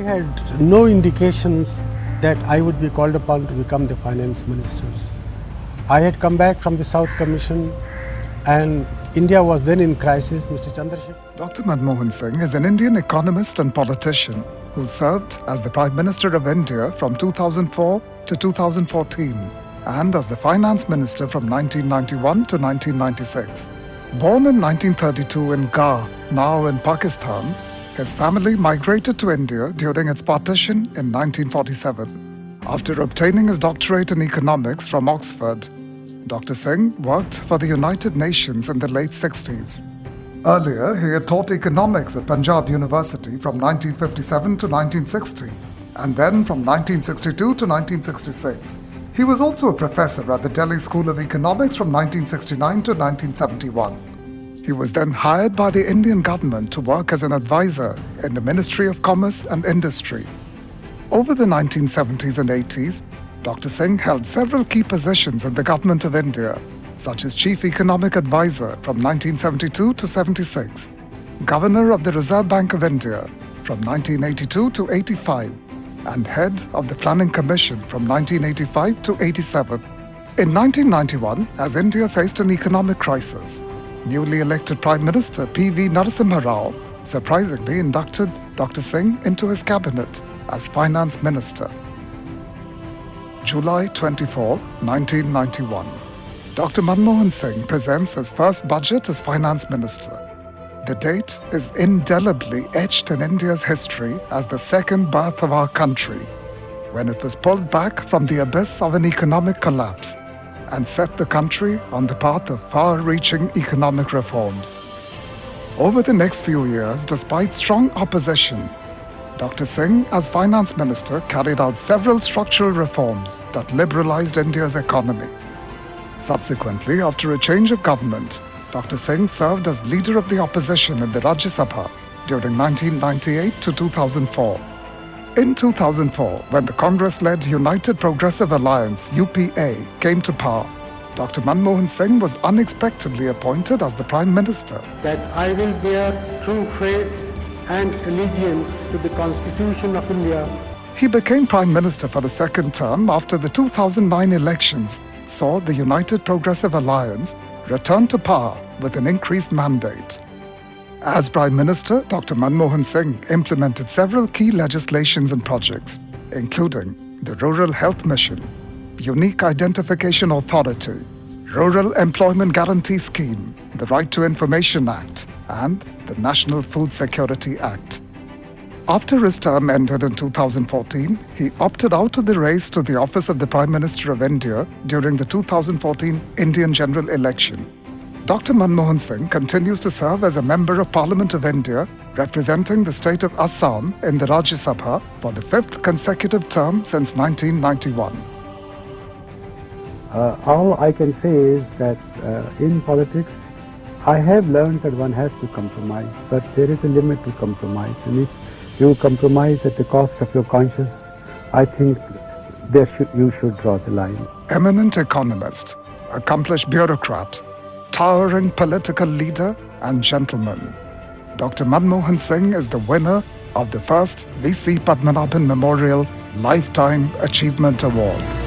had no indications that I would be called upon to become the finance minister. I had come back from the South Commission and India was then in crisis, Mr. Chandrasekhar. Dr Manmohan Singh is an Indian economist and politician who served as the Prime Minister of India from 2004 to 2014 and as the Finance Minister from 1991 to 1996. Born in 1932 in Gah, now in Pakistan, his family migrated to India during its partition in 1947. After obtaining his doctorate in economics from Oxford, Dr. Singh worked for the United Nations in the late 60s. Earlier, he had taught economics at Punjab University from 1957 to 1960, and then from 1962 to 1966. He was also a professor at the Delhi School of Economics from 1969 to 1971. He was then hired by the Indian government to work as an advisor in the Ministry of Commerce and Industry. Over the 1970s and 80s, Dr. Singh held several key positions in the Government of India, such as Chief Economic Advisor from 1972 to 76, Governor of the Reserve Bank of India from 1982 to 85, and Head of the Planning Commission from 1985 to 87. In 1991, as India faced an economic crisis, newly elected Prime Minister P.V. Narasimha Rao surprisingly inducted Dr. Singh into his cabinet as Finance Minister. July 24, 1991. Dr. Manmohan Singh presents his first budget as Finance Minister. The date is indelibly etched in India's history as the second birth of our country, when it was pulled back from the abyss of an economic collapse and set the country on the path of far-reaching economic reforms. Over the next few years, despite strong opposition, Dr. Singh, as Finance Minister, carried out several structural reforms that liberalized India's economy. Subsequently, after a change of government, Dr. Singh served as leader of the opposition in the Rajya Sabha during 1998 to 2004. In 2004, when the Congress-led United Progressive Alliance (UPA) came to power, Dr. Manmohan Singh was unexpectedly appointed as the Prime Minister. That I will bear true faith and allegiance to the Constitution of India. He became Prime Minister for a second term after the 2009 elections saw the United Progressive Alliance return to power with an increased mandate. As Prime Minister, Dr. Manmohan Singh implemented several key legislations and projects, including the Rural Health Mission, Unique Identification Authority, Rural Employment Guarantee Scheme, the Right to Information Act, and the National Food Security Act. After his term ended in 2014, he opted out of the race to the office of the Prime Minister of India during the 2014 Indian general election. Dr. Manmohan Singh continues to serve as a Member of Parliament of India, representing the state of Assam in the Rajya Sabha for the 5th consecutive term since 1991. All I can say is that in politics, I have learned that one has to compromise, but there is a limit to compromise. And if you compromise at the cost of your conscience, I think you should draw the line. Eminent economist, accomplished bureaucrat, towering political leader and gentleman, Dr. Manmohan Singh is the winner of the first VC Padmanabhan Memorial Lifetime Achievement Award.